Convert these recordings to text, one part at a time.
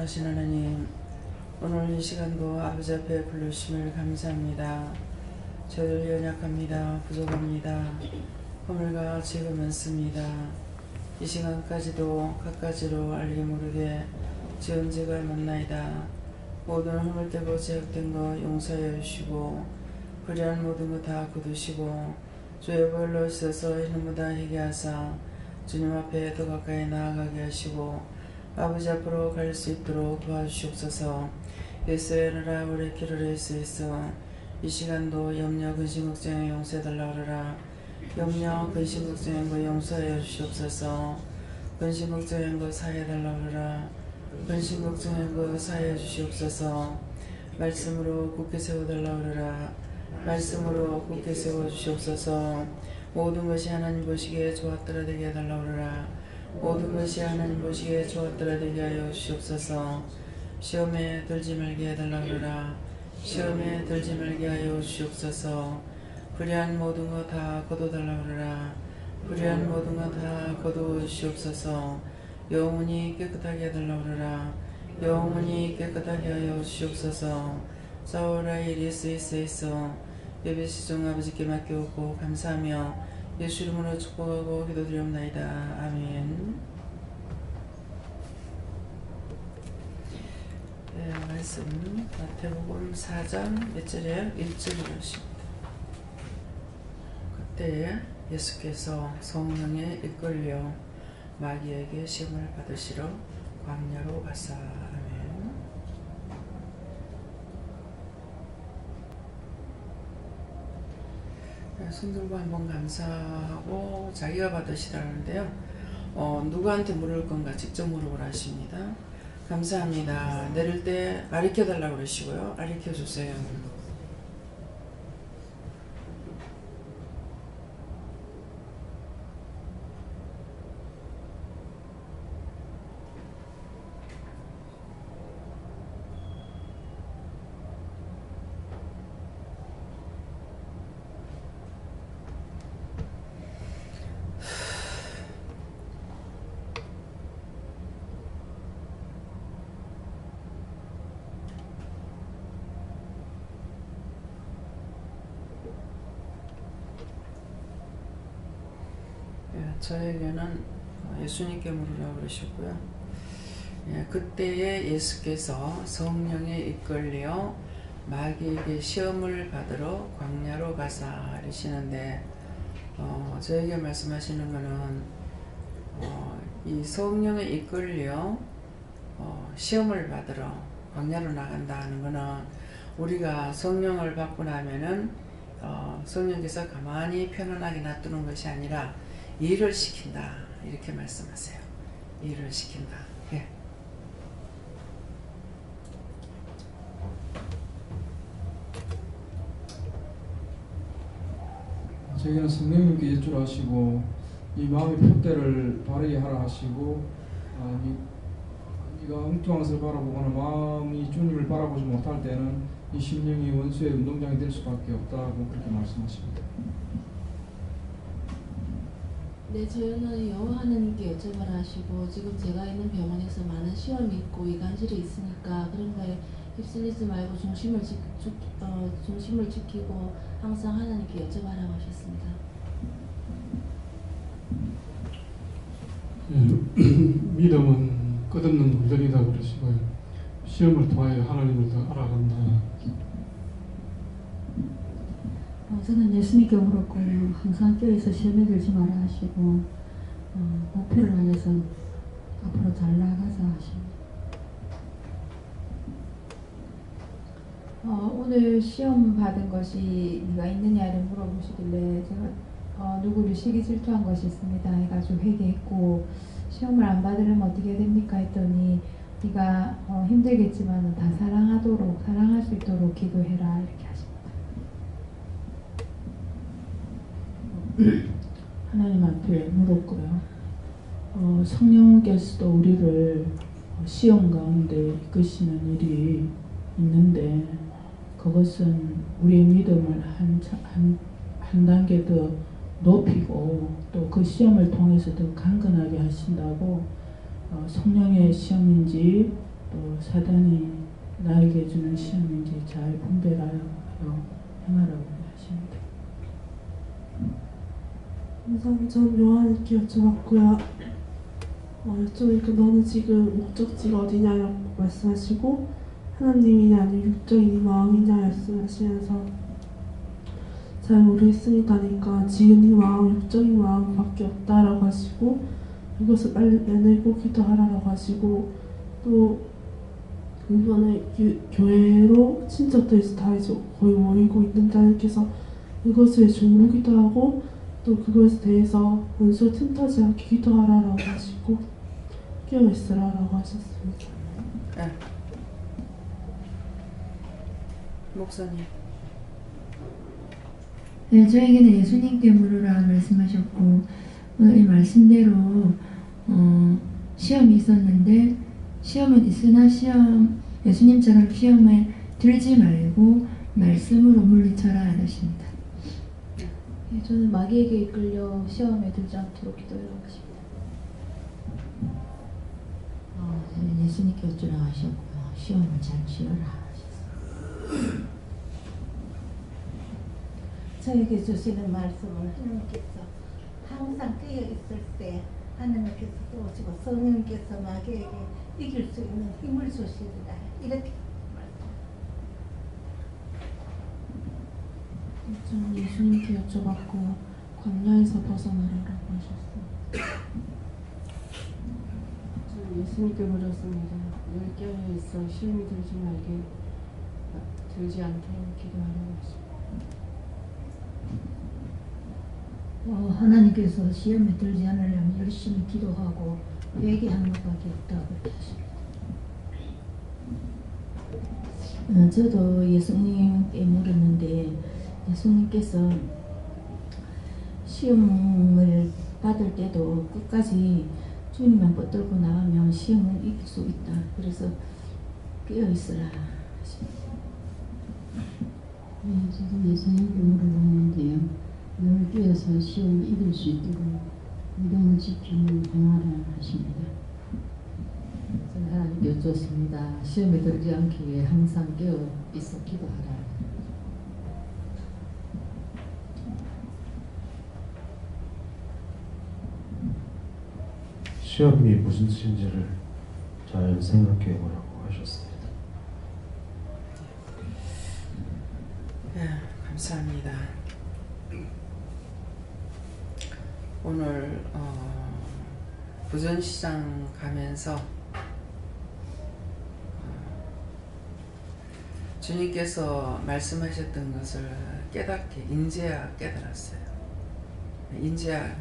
전능하신 하나님, 오늘 이 시간도 아버지 앞에 불러주심을 감사합니다. 저희들 연약합니다. 부족합니다. 허물과 죄가 많습니다. 이 시간까지도 갖가지로 알게 모르게 지은 죄가 많나이다. 모든 허물되고 죄악된 것 용서하여 주시고 불의한 모든 것 다 거두시고 주의 보혈로 씻어서 이름보다 회개하사 주님 앞에 더 가까이 나아가게 하시고 아버지 앞으로 갈 수 있도록 도와주시옵소서. 예수의 나라 우리 길을 예수에서 이 시간도 염려 근심 걱정에 용서해달라 그러라. 염려 근심 걱정인 거 용서하여 주시옵소서. 근심 걱정인 거 사해달라 그러라. 근심 걱정인 거 사해 주시옵소서. 말씀으로 굳게 세워달라 그러라. 말씀으로 굳게 세워 주시옵소서. 모든 것이 하나님 보시기에 좋았더라 되게 해달라 그러라. 모든 것이 하나님 보시기에 좋았더라 되게 하여 주시옵소서. 시험에 들지 말게 해달라 그러라. 시험에 들지 말게 하여 주시옵소서. 불의한 모든 것 다 거둬달라 그러라. 불의한 모든 것 다 거두어 주시옵소서. 영혼이 깨끗하게 해달라 그러라. 영혼이 깨끗하게 하여 주시옵소서. 사울아이 예수에서 예배시종 아버지께 맡겨오고 감사하며 예수 이름으로 축복하고 기도드리옵나이다. 아멘. 네, 말씀 마태복음 4장 몇 절에 1절을 하십니다. 그때 예수께서 성령에 이끌려 마귀에게 시험을 받으시러 광야로 가사. 아멘. 성들과 한번 감사하고 자기가 받으시라는데요. 누구한테 물을 건가 직접 물어보라 하십니다. 감사합니다. 내릴 때 가르쳐달라고 그러시고요. 가르쳐주세요. 저에게는 예수님께 물으라고 그러시고요. 그때에 예수께서 성령에 이끌려 마귀에게 시험을 받으러 광야로 가사 이러시는데 저에게 말씀하시는 것은 이 성령에 이끌려 시험을 받으러 광야로 나간다는 것은 우리가 성령을 받고 나면은 성령께서 가만히 편안하게 놔두는 것이 아니라 일을 시킨다 이렇게 말씀하세요. 일을 시킨다. 예. 저희는 성령님께 예출하시고 이 마음의 표대를 바르게 하라 하시고 네가 엉뚱한 것을 바라보거나 마음이 주님을 바라보지 못할 때는 이 심령이 원수의 운동장이 될 수밖에 없다고 그렇게 말씀하십니다. 네, 저희는 여호와 하나님께 여쭤봐라 하시고 지금 제가 있는 병원에서 많은 시험이 있고 이간질이 있으니까 그런 거에 휩쓸리지 말고 중심을 지키고 항상 하나님께 여쭤봐라고 하셨습니다. 믿음은 끝없는 물들이다 그러시고요. 시험을 통하여 하나님을 더 알아간다. 저는 예수님께 물었고요. 항상 교회에서 시험에 들지 마라 하시고 목표를 향해서 앞으로 잘 나가자 하십니다. 오늘 시험 받은 것이 네가 있느냐를 물어보시길래 제가 누구를 시기 질투한 것이 있습니다 해가지고 회개했고 시험을 안 받으려면 어떻게 됩니까 했더니 네가 힘들겠지만 다 사랑할 수 있도록 기도해라 이렇게 하십니다. 하나님 앞에 물었고요. 성령께서도 우리를 시험 가운데 이끄시는 일이 있는데 그것은 우리의 믿음을 한 단계 더 높이고 또 그 시험을 통해서 더 강건하게 하신다고 성령의 시험인지 또 사단이 나에게 주는 시험인지 잘 분별하여 행하라고 하십니다. 우선 전 요한님께 여쭤봤고요. 여쭤보니까 너는 지금 목적지가 어디냐고 말씀하시고 하나님이냐 아니면 육적이니 마음이냐 말씀하시면서 잘 모르겠습니다 하니까 지금 이 마음 육적인 마음밖에 없다라고 하시고 이것을 빨리 빼내고 기도하라고 하시고 또 이번에 교회로 친척들이 다 이제 거의 모이고 있는데 하나님께서 그것을 주무기도 하고 또 그것에 대해서 원수를 틈타지 않게 기도하라고 하시고 깨어있으라고 하셨습니다. 네. 목사님. 네, 저에게는 예수님께 물으라 말씀하셨고 오늘 이 말씀대로 시험이 있었는데 시험은 있으나 예수님처럼 시험에 들지 말고 말씀으로 물리쳐라 하십니다. 네, 저는 마귀에게 이끌려 시험에 들지 않도록 기도하라고 하십니다. 저는 예수님께 어쩌라 하셨고요. 시험을 잘 치러라 하셨어요. 저에게 주시는 말씀은 하나님께서 항상 깨어 있을 때 하나님께서 도우시고 성령께서 마귀에게 이길 수 있는 힘을 주시리라 이렇게 저는 예수님께 여쭤봤고 광야에서 벗어나라고 하셨어요. 저는 예수님께 물었습니다. 늘 깨어있어 시험이 들지 않도록 기도하라고 하십니다. 하나님께서 시험에 들지 않으려면 열심히 기도하고 회개하는 것밖에 없다고 하십니다. 저도 예수님께 물었는데 예수님께서 시험을 받을 때도 끝까지 주님만 붙들고 나가면 시험을 이길 수 있다. 그래서 깨어있으라 하십니다. 네, 저도 예수님께 물어봤는데요. 늘 깨어서 시험을 이길 수 있도록 믿음을 지키며 행하라 하십니다. 저는 하나님께 여쭙습니다. 시험에 들지 않기 위해 항상 깨어 있어 기도하라. 시험이 무슨 뜻인지를 잘 생각해 보라고 하셨습니다. 네, 감사합니다. 오늘 부전시장 가면서 주님께서 말씀하셨던 것을 깨닫게 인제야 깨달았어요. 인제야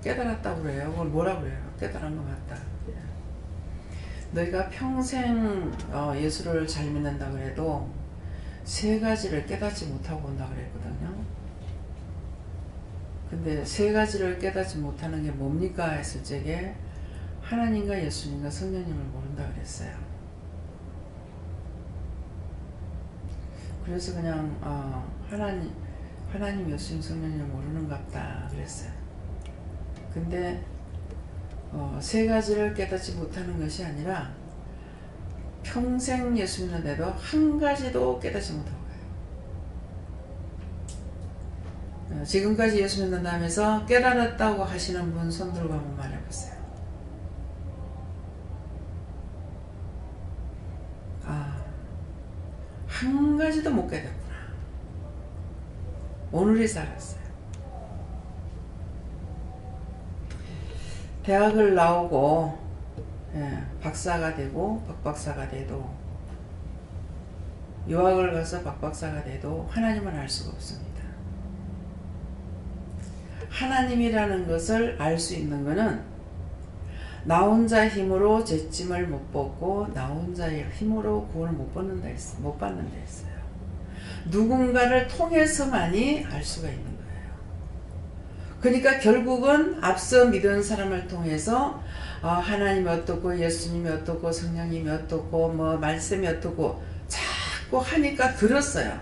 깨달았다고 그래요. 그걸 뭐라고 그래요? 깨달은 것 같다. 너희가 평생 예수를 잘 믿는다 그래도 세 가지를 깨닫지 못하고 온다 그랬거든요. 근데 세 가지를 깨닫지 못하는 게 뭡니까 했을 적에 하나님과 예수님과 성령님을 모른다 그랬어요. 그래서 그냥 하나님 예수님 성령님을 모르는 것 같다 그랬어요. 근데 세 가지를 깨닫지 못하는 것이 아니라 평생 예수 믿는데도 한 가지도 깨닫지 못하고 가요. 지금까지 예수 믿는다 하면서 깨달았다고 하시는 분 손 들고 한번 말해보세요. 한 가지도 못 깨닫구나. 오늘이 살았어요. 대학을 나오고 박사가 되고 박박사가 돼도 유학을 가서 박박사가 돼도 하나님을 알 수가 없습니다. 하나님이라는 것을 알 수 있는 것은 나 혼자 힘으로 죄짐을 못 벗고 나 혼자의 힘으로 구원을 못 받는다 했어요. 누군가를 통해서만이 알 수가 있는 거예요. 그러니까 결국은 앞서 믿은 사람을 통해서 하나님이 어떻고 예수님이 어떻고 성령님이 어떻고 뭐 말씀이 어떻고 자꾸 하니까 들었어요.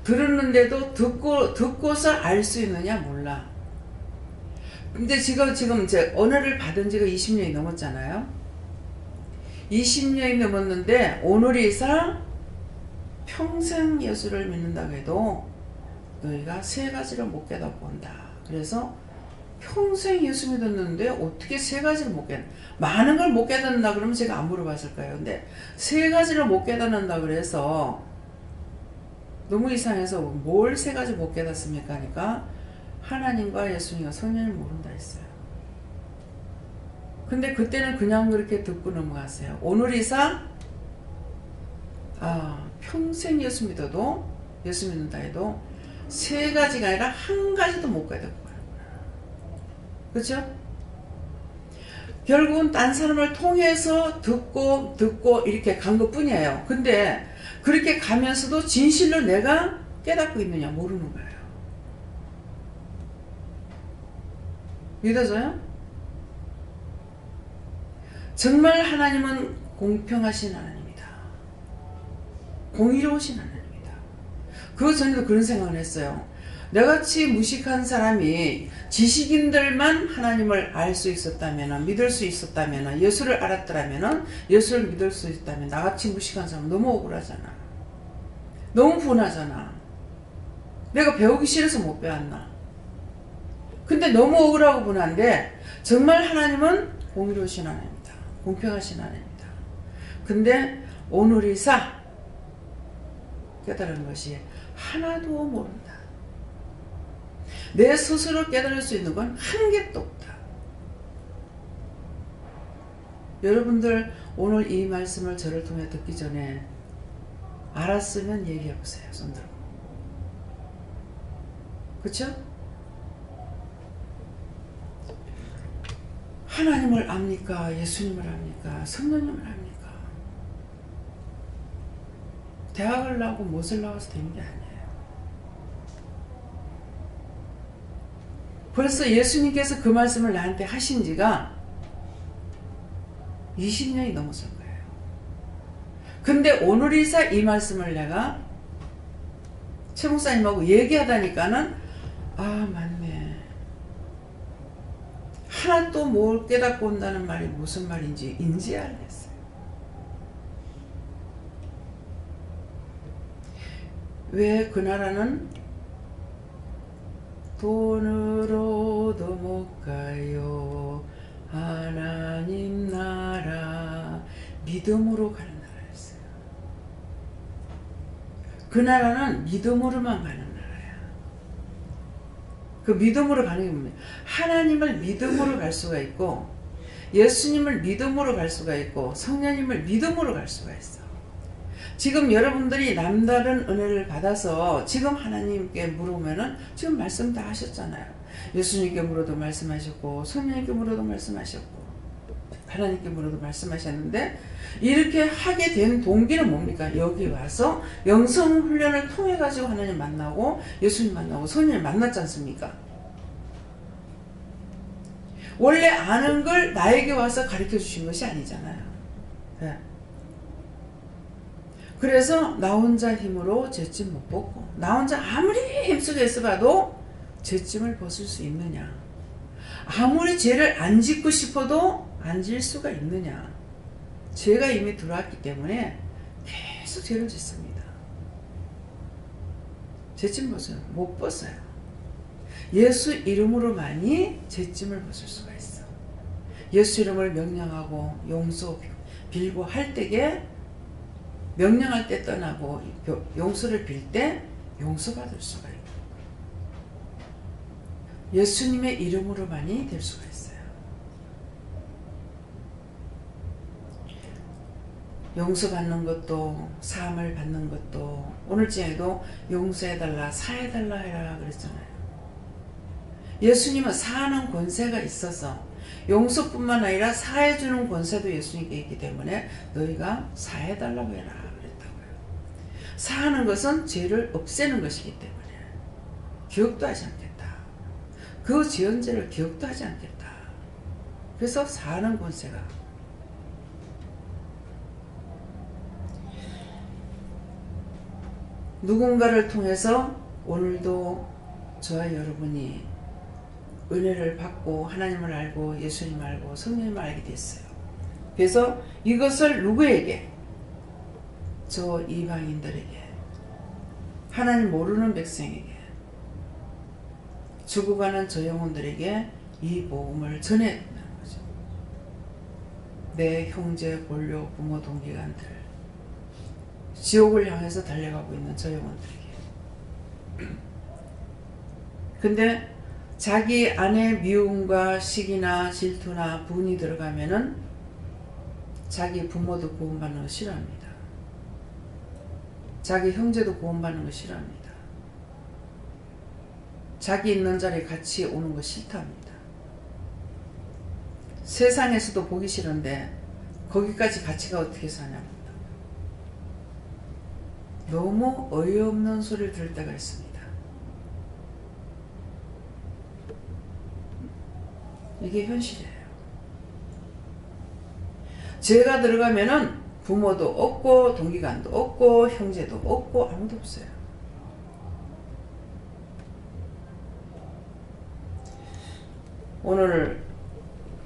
들었는데도 듣고서 알 수 있느냐 몰라. 근데 지금 제 언어를 받은 지가 20년이 넘었잖아요. 20년이 넘었는데 오늘이사 평생 예수를 믿는다고 해도 너희가 세 가지를 못 깨닫고 온다. 그래서 평생 예수 믿었는데 어떻게 세 가지를 못 깨닫는다. 많은 걸 못 깨닫는다 그러면 제가 안 물어봤을까요? 근데 세 가지를 못 깨닫는다 그래서 너무 이상해서 뭘 세 가지 못 깨닫습니까? 하니까 하나님과 예수님과 성령을 모른다 했어요. 근데 그때는 그냥 그렇게 듣고 넘어갔어요. 오늘이사 평생 예수 믿어도 예수 믿는다 해도 세 가지가 아니라 한 가지도 못 깨닫고 가는 거야. 그렇죠? 결국은 딴 사람을 통해서 듣고 이렇게 간 것뿐이에요. 근데 그렇게 가면서도 진실로 내가 깨닫고 있느냐 모르는 거예요. 믿어져요? 정말 하나님은 공평하신 하나님이다. 공의로우신 하나님이다. 그 전에도 그런 생각을 했어요. 내같이 무식한 사람이 지식인들만 하나님을 알 수 있었다면, 믿을 수 있었다면, 예수를 알았더라면, 예수를 믿을 수 있다면 나같이 무식한 사람은 너무 억울하잖아. 너무 분하잖아. 내가 배우기 싫어서 못 배웠나. 근데 너무 억울하고 분한데 정말 하나님은 공의로우신 하나님이다. 공평하신 하나님이다. 근데 오늘이사 깨달은 것이 하나도 모른다. 내 스스로 깨달을 수 있는 건 한 개도 없다. 여러분들 오늘 이 말씀을 저를 통해 듣기 전에 알았으면 얘기해보세요. 손 들고. 그쵸? 하나님을 압니까? 예수님을 압니까? 성령님을 압니까? 대학을 나오고 못을 나와서 되는 게 아니에요. 벌써 예수님께서 그 말씀을 나한테 하신 지가 20년이 넘었을 거예요. 근데 오늘이사 이 말씀을 내가 최 목사님하고 얘기하다니까는 맞네. 하나도 못 깨닫고 온다는 말이 무슨 말인지 인지하려 했어요. 왜 그 나라는 돈으로도 못 가요. 하나님 나라 믿음으로 가는 나라였어요. 그 나라는 믿음으로만 가는 나라야. 그 믿음으로 가는 게 뭡니까? 하나님을 믿음으로 갈 수가 있고 예수님을 믿음으로 갈 수가 있고 성령님을 믿음으로 갈 수가 있어. 지금 여러분들이 남다른 은혜를 받아서 지금 하나님께 물으면은 지금 말씀 다 하셨잖아요. 예수님께 물어도 말씀하셨고 성령님께 물어도 말씀하셨고 하나님께 물어도 말씀하셨는데 이렇게 하게 된 동기는 뭡니까? 여기 와서 영성 훈련을 통해 가지고 하나님 만나고 예수님 만나고 성령님 만났지 않습니까? 원래 아는 걸 나에게 와서 가르쳐 주신 것이 아니잖아요. 네. 그래서 나 혼자 힘으로 죄짐 못 벗고 나 혼자 아무리 힘쓰게 있어봐도 죄짐을 벗을 수 있느냐. 아무리 죄를 안 짓고 싶어도 안 질 수가 있느냐. 죄가 이미 들어왔기 때문에 계속 죄를 짓습니다. 죄짐 벗어요? 못 벗어요. 예수 이름으로만이 죄짐을 벗을 수가 있어. 예수 이름을 명령하고 용서 빌고 할 때에 명령할 때 떠나고 용서를 빌 때 용서받을 수가 있고 예수님의 이름으로만이 될 수가 있어요. 용서받는 것도 사함을 받는 것도 오늘쯤에도 용서해달라 사해달라 해라 그랬잖아요. 예수님은 사하는 권세가 있어서 용서뿐만 아니라 사해주는 권세도 예수님께 있기 때문에 너희가 사해달라고 해라 그랬다고요. 사하는 것은 죄를 없애는 것이기 때문에 기억도 하지 않겠다. 그 지은 죄를 기억도 하지 않겠다. 그래서 사하는 권세가 누군가를 통해서 오늘도 저와 여러분이 은혜를 받고 하나님을 알고 예수님을 알고 성령님을 알게 됐어요. 그래서 이것을 누구에게? 저 이방인들에게, 하나님 모르는 백성에게, 죽어가는 저 영혼들에게 이 복음을 전해야 된다는 거죠. 내 형제, 본료, 부모, 동기간들, 지옥을 향해서 달려가고 있는 저 영혼들에게. 근데 자기 안에 미움과 시기나 질투나 분이 들어가면은 자기 부모도 구원받는 거 싫어합니다. 자기 형제도 구원받는 거 싫어합니다. 자기 있는 자리에 같이 오는 거 싫답니다. 세상에서도 보기 싫은데 거기까지 같이 가 어떻게 사냐입니다. 너무 어이없는 소리를 들을 때가 있습니다. 이게 현실이에요. 죄가 들어가면은 부모도 없고 동기간도 없고 형제도 없고 아무도 없어요. 오늘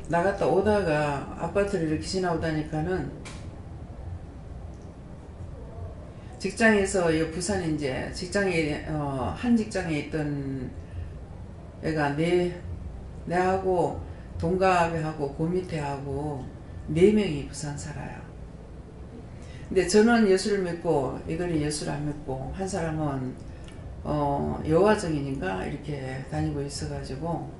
나갔다 오다가 아파트를 이렇게 지나오다니까는 직장에서 부산에 이제 직장에 한 직장에 있던 애가 내하고 동갑하고 그 밑에하고 4명이 부산 살아요. 근데 저는 예수를 믿고 이들이 예수를 안 믿고 한 사람은 여호와 증인인가 이렇게 다니고 있어가지고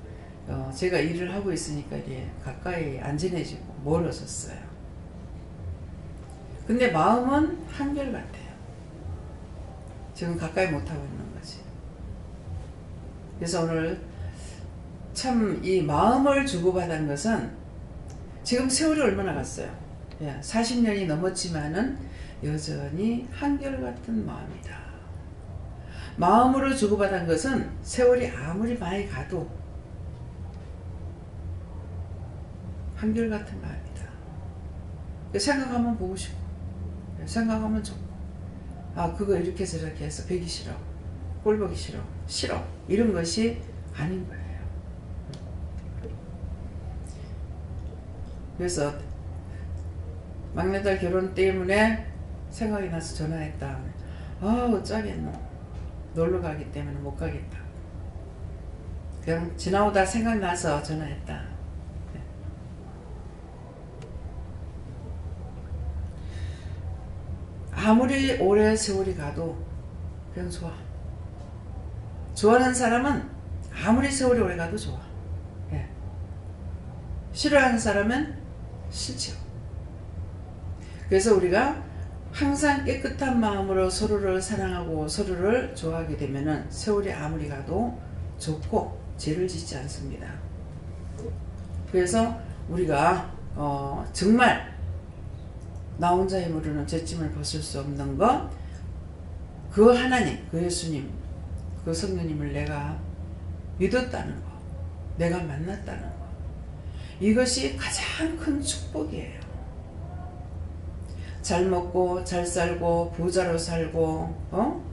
제가 일을 하고 있으니까 이제 가까이 안 지내지고 멀어졌어요. 근데 마음은 한결같아요. 지금 가까이 못하고 있는 거지. 그래서 오늘 참 이 마음을 주고받은 것은 지금 세월이 얼마나 갔어요. 40년이 넘었지만은 여전히 한결같은 마음이다. 마음으로 주고받은 것은 세월이 아무리 많이 가도 한결같은 마음이다. 생각하면 보고 싶고 생각하면 좋고 그거 이렇게 저렇게 해서 배기 싫어, 꼴 보기 싫어 이런 것이 아닌 거예요. 그래서 막내딸 결혼 때문에 생각이 나서 전화했다. 어쩌겠노. 놀러 가기 때문에 못 가겠다. 그냥 지나오다 생각나서 전화했다. 아무리 오래 세월이 가도 그냥 좋아. 좋아하는 사람은 아무리 세월이 오래 가도 좋아. 싫어하는 사람은 싫죠. 그래서 우리가 항상 깨끗한 마음으로 서로를 사랑하고 서로를 좋아하게 되면은 세월이 아무리 가도 좋고 죄를 짓지 않습니다. 그래서 우리가 정말 나 혼자 힘으로는 죄짐을 벗을 수 없는 것, 그 하나님, 그 예수님, 그 성령님을 내가 믿었다는 것, 내가 만났다는 것, 이것이 가장 큰 축복이에요. 잘 먹고 잘 살고 부자로 살고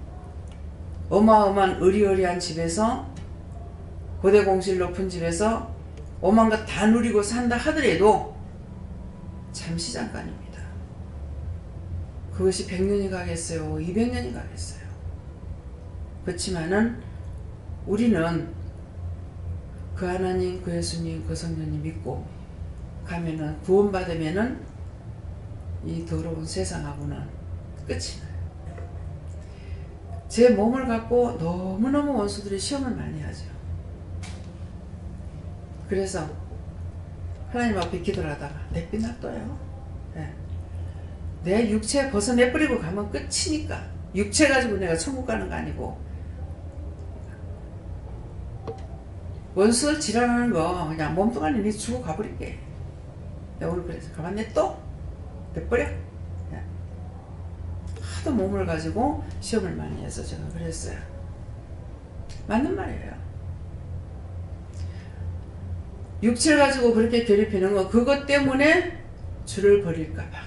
어마어마한 의리의리한 집에서 고대 공실 높은 집에서 오만 것 다 누리고 산다 하더라도 잠시 잠깐입니다. 그것이 100년이 가겠어요? 200년이 가겠어요? 그렇지만은 우리는 그 하나님, 그 예수님, 그 성령님 믿고 가면은 구원받으면은 이 더러운 세상하고는 끝이 나요. 제 몸을 갖고 너무너무 원수들이 시험을 많이 하죠. 그래서 하나님 앞에 기도하다가 내삐 놔둬요. 내 육체 벗어내버리고 가면 끝이니까. 육체 가지고 내가 천국 가는 거 아니고. 원수 지랄하는 거 그냥 몸뚱아리 니 주고 가버릴게. 내가 오늘 그래서 가만 냅둬. 내버려. 하도 몸을 가지고 시험을 많이 해서 제가 그랬어요. 맞는 말이에요. 육체를 가지고 그렇게 괴롭히는 거, 그것 때문에 주를 버릴까봐,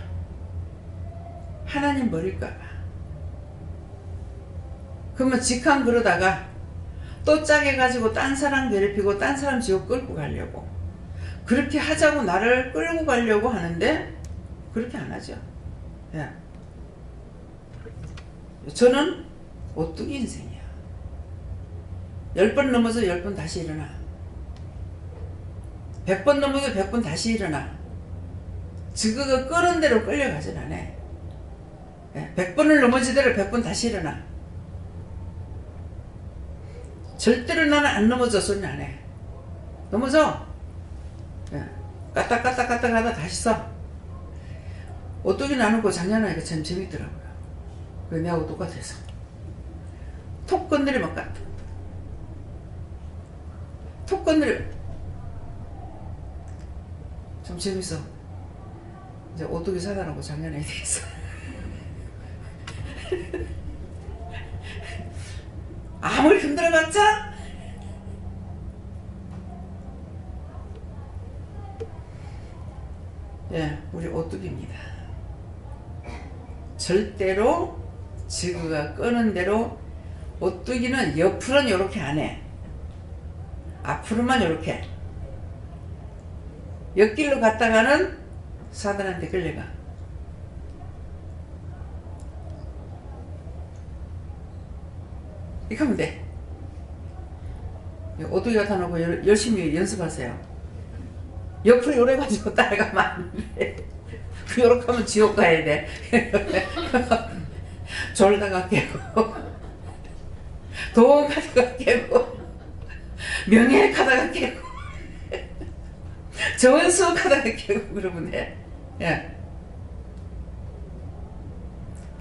하나님 버릴까봐. 그러면 직함 그러다가 또 짜게 가지고 딴 사람 괴롭히고 딴 사람 지옥 끌고 가려고, 그렇게 하자고 나를 끌고 가려고 하는데 그렇게 안 하죠. 예. 저는 오뚜기 인생이야. 10번 넘어서 10번 다시 일어나. 100번 넘어서 100번 다시 일어나. 지그가 끄는 대로 끌려가진 않아. 예. 100번을 넘어지더라도 100번 다시 일어나. 절대로 나는 안 넘어져 소리는 안 해. 넘어져. 예. 까딱까딱 하다 다시 써. 오뚜기 나누고 작년하니까 참 재밌더라고요. 그 내하고 똑같아서. 톡 건드리면 까딱. 톡 건드리면 참 재밌어. 이제 오뚜기 사다라고 작년에 돼있어. 아무리 흔들어봤자 예, 우리 오뚜기입니다. 절대로 지구가 끄는 대로 오뚜기는 옆으로는 이렇게 안 해. 앞으로만 이렇게. 옆길로 갔다가는 사단한테 끌려가. 이렇게 하면 돼. 오뚜기 갖다 놓고 열심히 연습하세요. 옆으로 요래 가지고 따라가면 안 돼. 요렇게 하면 지옥 가야 돼. 졸다가 깨고 돈 가다가 깨고 명예 가다가 깨고 좋은 수업 하다가 깨고 그러면 돼. 예.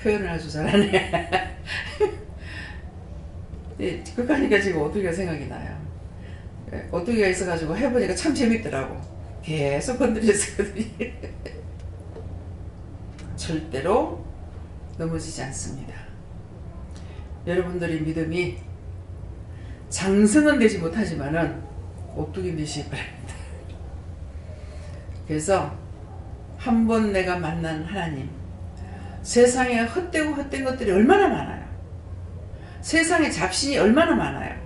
표현을 아주 잘하네. 그러니까 지금 오뚜기가 생각이 나요. 오뚜기가 있어가지고 해보니까 참 재밌더라고. 계속 건드렸거든요. 절대로 넘어지지 않습니다. 여러분들의 믿음이 장성은 되지 못하지만은 오뚜기 되시기 바랍니다. 그래서 한 번 내가 만난 하나님, 세상에 헛되고 헛된 것들이 얼마나 많아요. 세상에 잡신이 얼마나 많아요.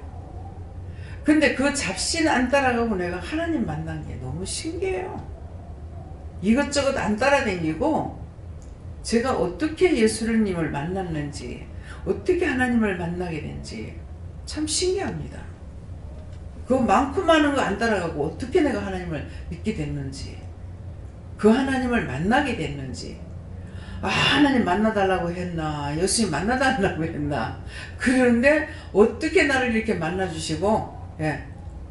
근데 그 잡신 안 따라가고 내가 하나님 만난 게 너무 신기해요. 이것저것 안 따라다니고 제가 어떻게 예수님을 만났는지, 어떻게 하나님을 만나게 된지 참 신기합니다. 그 많고 많은 거 안 따라가고 어떻게 내가 하나님을 믿게 됐는지, 그 하나님을 만나게 됐는지, 아, 하나님 만나달라고 했나, 예수님 만나달라고 했나, 그런데 어떻게 나를 이렇게 만나주시고, 예,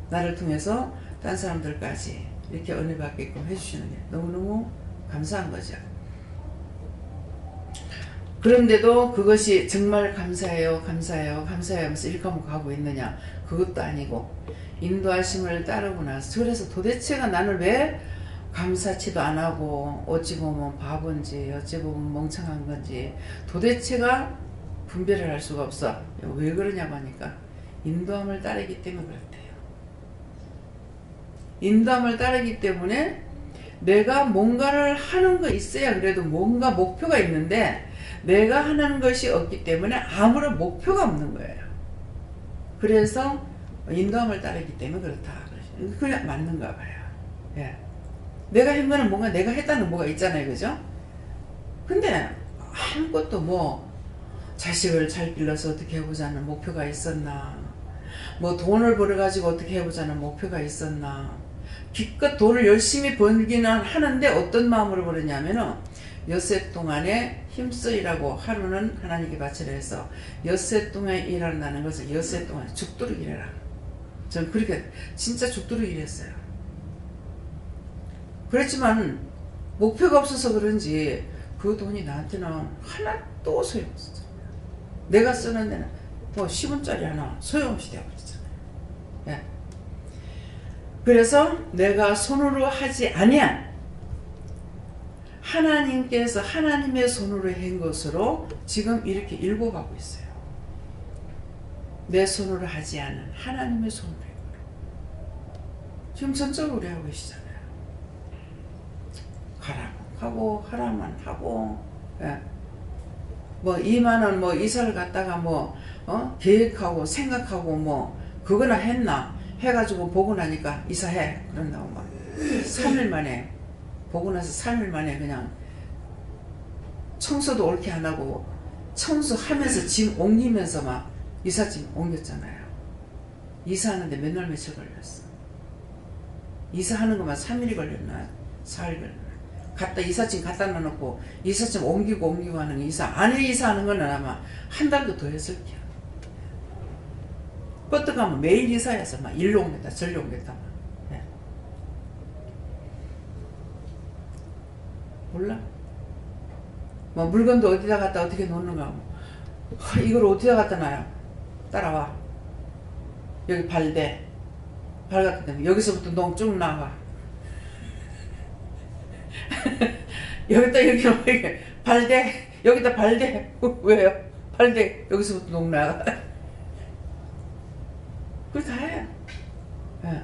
나를 통해서 딴 사람들까지 이렇게 은혜 받게끔 해주시는 게 너무너무 감사한 거죠. 그런데도 그것이 정말 감사해요, 감사해요, 감사해요 하면서 이렇게 하면 가고 있느냐, 그것도 아니고 인도하심을 따르고 나서, 그래서 도대체가 나는 왜 감사치도 안 하고 어찌 보면 바본지 어찌 보면 멍청한 건지 도대체가 분별을 할 수가 없어. 왜 그러냐고 하니까 인도함을 따르기 때문에 그렇대요. 인도함을 따르기 때문에 내가 뭔가를 하는 거 있어야 그래도 뭔가 목표가 있는데 내가 하는 것이 없기 때문에 아무런 목표가 없는 거예요. 그래서 인도함을 따르기 때문에 그렇다. 그게 맞는가 봐요. 예. 내가 한 거는 뭔가 내가 했다는 뭐가 있잖아요. 그죠? 근데 아무것도 뭐 자식을 잘 길러서 어떻게 해보자는 목표가 있었나, 뭐 돈을 벌어가지고 어떻게 해보자는 목표가 있었나, 기껏 돈을 열심히 벌기는 하는데 어떤 마음으로 벌었냐면은 엿새 동안에 힘쓰이라고 하루는 하나님께 바치라 해서 엿새 동안 일한다는 것을 엿새 동안 죽도록 일해라. 전 그렇게 진짜 죽도록 일했어요. 그렇지만 목표가 없어서 그런지 그 돈이 나한테는 하나도 소용없었어요. 내가 쓰는 데는 뭐 10원짜리 하나 소용없이 되어버렸잖아요. 예. 그래서 내가 손으로 하지 아니한 하나님께서 하나님의 손으로 한 것으로 지금 이렇게 일궈가고 있어요. 내 손으로 하지 않은 하나님의 손으로 한 거로 지금 전적으로 하고 계시잖아요. 가라고 하고 하라만 하고, 예. 뭐 2만원 뭐 이사를 갔다가 뭐 계획하고 생각하고 뭐 그거나 했나 해가지고 보고 나니까 이사해 그런다고 막 3일 만에 보고 나서 3일 만에 그냥 청소도 옳게 안 하고 청소하면서 짐 옮기면서 막 이삿짐 옮겼잖아요. 이사하는데 몇 날 며칠 걸렸어. 이사하는 것만 3일이 걸렸나 4일 걸렸나. 갖다 이삿짐 갖다 놔놓고 이삿짐 옮기고 하는 이사 안에 이사하는 거는 아마 한 달도 더 했을 거야. 뻗어가면 매일 이사해서 막 일로 옮겼다 절로 옮겼다 막. 네. 몰라? 뭐 물건도 어디다 갖다 어떻게 놓는가 뭐. 이걸 어디다 갖다 놔요? 따라와. 여기 발대 발 갖다 대면 여기서부터 농 쭉 나와. 여기다 여기 발대 여기다 발대 왜요? 발대 여기서부터 농 나가. 그거 다 해요. 네.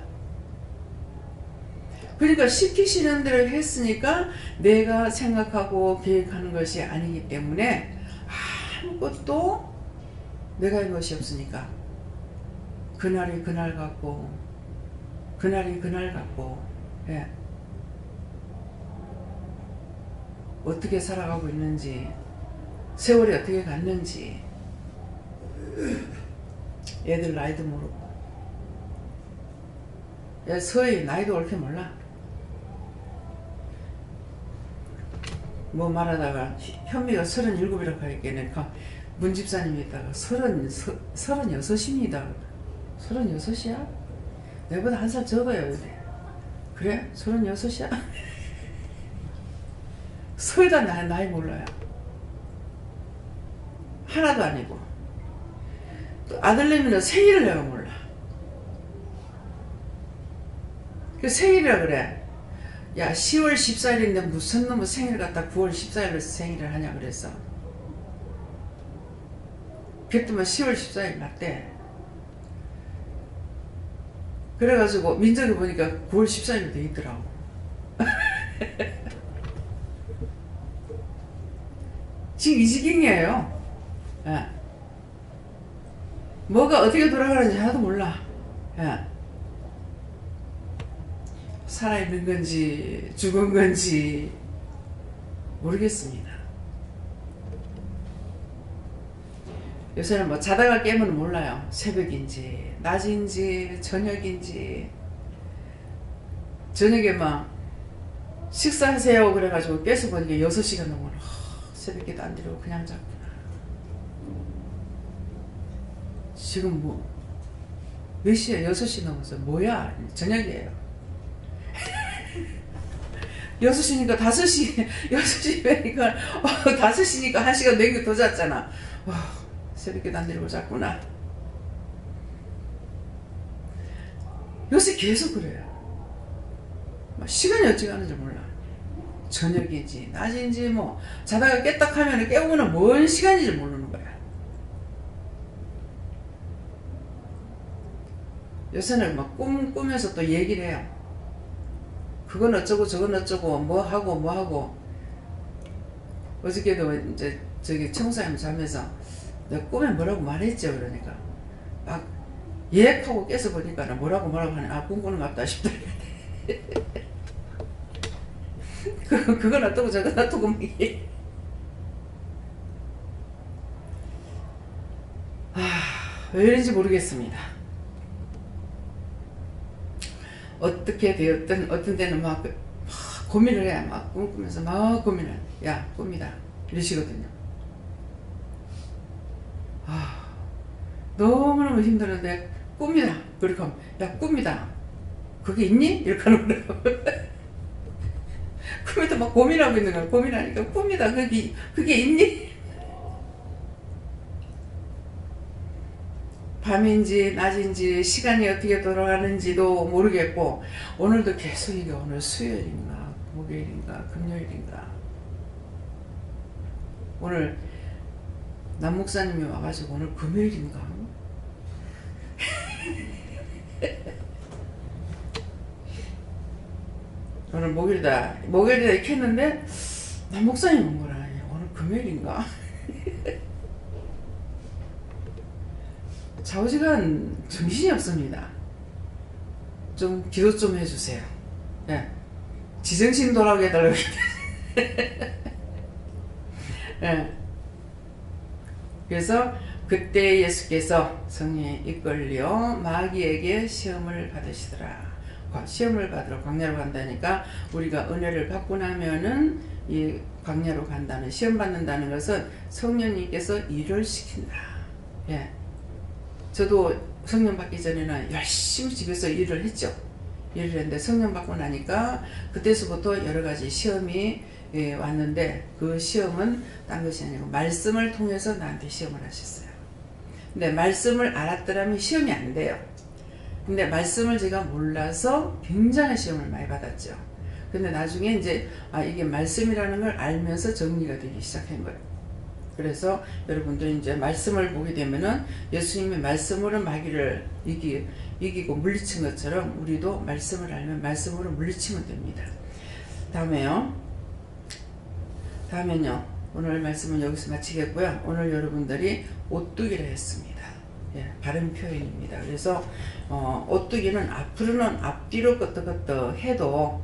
그러니까 시키시는 대로 했으니까 내가 생각하고 계획하는 것이 아니기 때문에 아무것도 내가 한 것이 없으니까 그날이 그날 같고 그날이 그날 같고 예. 어떻게 살아가고 있는지 세월이 어떻게 갔는지 애들 나이도 모르고 야 서희 나이도 옳게 몰라. 뭐 말하다가 현미가 37이라고 하니까 문 집사님이 있다가 36입니다. 36이야? 내보다 한 살 적어요. 그래? 36이야? 서희가 나이 몰라요. 하나도 아니고 또 아들내미는 생일을 내가 몰라. 그 생일이라 그래. 야 10월 14일인데 무슨 놈의 생일 갖다 9월 14일로 생일을 하냐 그랬어. 그랬더니 10월 14일 맞대. 그래가지고 민정이 보니까 9월 14일로 돼 있더라고. 지금 이 지경이에요. 예. 뭐가 어떻게 돌아가는지 하나도 몰라. 예. 살아있는 건지 죽은 건지 모르겠습니다. 요새는 뭐 자다가 깨면 몰라요. 새벽인지 낮인지 저녁인지. 저녁에 막 식사하세요 그래가지고 깨서 보니까 6시가 넘어요. 새벽에도 안 들어오고 그냥 잤구나. 지금 뭐 몇 시야? 6시 넘어서 뭐야? 저녁이에요. 6시니까 5시 6시니까 5시니까 1시간 넘게 더 잤잖아. 와, 새벽에도 안 들어오고 잤구나. 요새 계속 그래요. 시간이 어찌 가는지 몰라. 저녁인지 낮인지 뭐 자다가 깼다 하면 깨우고는 뭔 시간인지 모르는 거야. 요새는 막 꾸면서 또 얘기를 해요. 그건 어쩌고 저건 어쩌고 뭐 하고 어저께도 이제 저기 청사님 자면서 내가 꿈에 뭐라고 말했죠. 그러니까 막 예약하고 깨서 보니까 뭐라고 하네. 아 꿈꾸는 것 같다 싶더래. 그건 어떠고 저건 어떠고 왜 이런지 모르겠습니다. 어떻게 되었든 어떤 때는 막 고민을 해. 막 꿈꾸면서 막 고민을. 야 꿈이다 이러시거든요. 너무너무 힘들었는데 꿈이다. 그렇게 하면 야 꿈이다. 그게 있니? 이렇게 하는 거예요. 꿈에도 막 고민하고 있는 거야. 고민하니까 꿈이다. 그게 있니? 밤인지 낮인지 시간이 어떻게 돌아가는지도 모르겠고 오늘도 계속 이게 오늘 수요일인가 목요일인가 금요일인가 오늘 남 목사님이 와가지고 오늘 금요일인가 오늘 목요일이다 이렇게 했는데 남 목사님 온 거라 오늘 금요일인가 좌우지간 정신이 없습니다. 좀 기도 좀 해주세요. 예. 지정신 돌아오게 해달라고. 예. 그래서 그때 예수께서 성령에 이끌려 마귀에게 시험을 받으시더라. 시험을 받으러 광야로 간다니까 우리가 은혜를 받고 나면은 이 광야로 간다는 시험 받는다는 것은 성령님께서 일을 시킨다. 예. 저도 성령 받기 전에는 열심히 집에서 일을 했죠. 일을 했는데 성령 받고 나니까 그때서부터 여러 가지 시험이 왔는데 그 시험은 딴 것이 아니고 말씀을 통해서 나한테 시험을 하셨어요. 근데 말씀을 알았더라면 시험이 안 돼요. 근데 말씀을 제가 몰라서 굉장히 시험을 많이 받았죠. 근데 나중에 이제 이게 말씀이라는 걸 알면서 정리가 되기 시작한 거예요. 그래서 여러분들 이제 말씀을 보게 되면은 예수님의 말씀으로 마귀를 이기고 물리친 것처럼 우리도 말씀을 알면 말씀으로 물리치면 됩니다. 다음엔요. 오늘 말씀은 여기서 마치겠고요. 오늘 여러분들이 오뚜기를 했습니다. 예, 바른 표현입니다. 그래서 오뚜기는 앞으로는 앞뒤로 끄떡끄떡 해도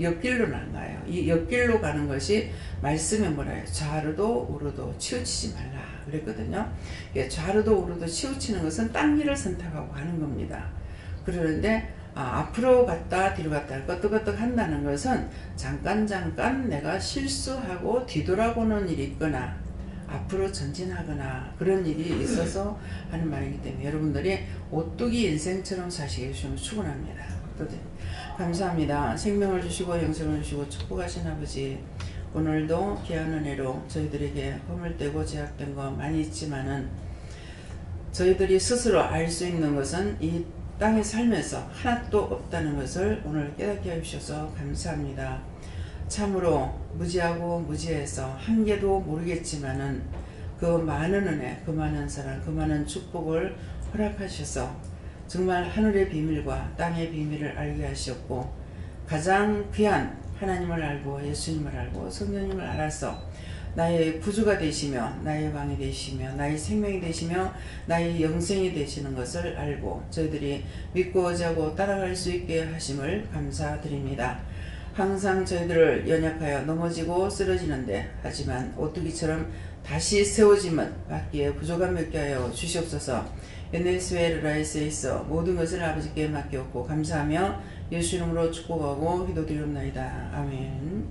옆길로는 안 가요. 이 옆길로 가는 것이 말씀에 뭐라 해요? 좌로도 우로도 치우치지 말라 그랬거든요. 예, 좌로도 우로도 치우치는 것은 딴 길을 선택하고 가는 겁니다. 그러는데 앞으로 갔다 뒤로 갔다 끄떡끄떡 한다는 것은 잠깐 내가 실수하고 뒤돌아보는 일이 있거나 앞으로 전진하거나 그런 일이 있어서 하는 말이기 때문에 여러분들이 오뚜기 인생처럼 사시게 해주시면 축원합니다. 감사합니다. 생명을 주시고 영생을 주시고 축복하신 아버지, 오늘도 귀한 은혜로 저희들에게 허물되고 제약된 거 많이 있지만은 저희들이 스스로 알 수 있는 것은 이 땅에 살면서 하나도 없다는 것을 오늘 깨닫게 해주셔서 감사합니다. 참으로 무지하고 무지해서 한 개도 모르겠지만은 그 많은 은혜, 그 많은 사랑, 그 많은 축복을 허락하셔서 정말 하늘의 비밀과 땅의 비밀을 알게 하셨고 가장 귀한 하나님을 알고 예수님을 알고 성령님을 알아서 나의 구주가 되시며 나의 왕이 되시며 나의 생명이 되시며 나의 영생이 되시는 것을 알고 저희들이 믿고 의지하고 따라갈 수 있게 하심을 감사드립니다. 항상 저희들을 연약하여 넘어지고 쓰러지는데 하지만 오뚜기처럼 다시 세워짐은 받기에 부족함이 없게 하여 주시옵소서. 에네스웨르라이스에 있어 모든 것을 아버지께 맡겼고 감사하며 예수 이름으로 축복하고 기도드리옵나이다. 아멘.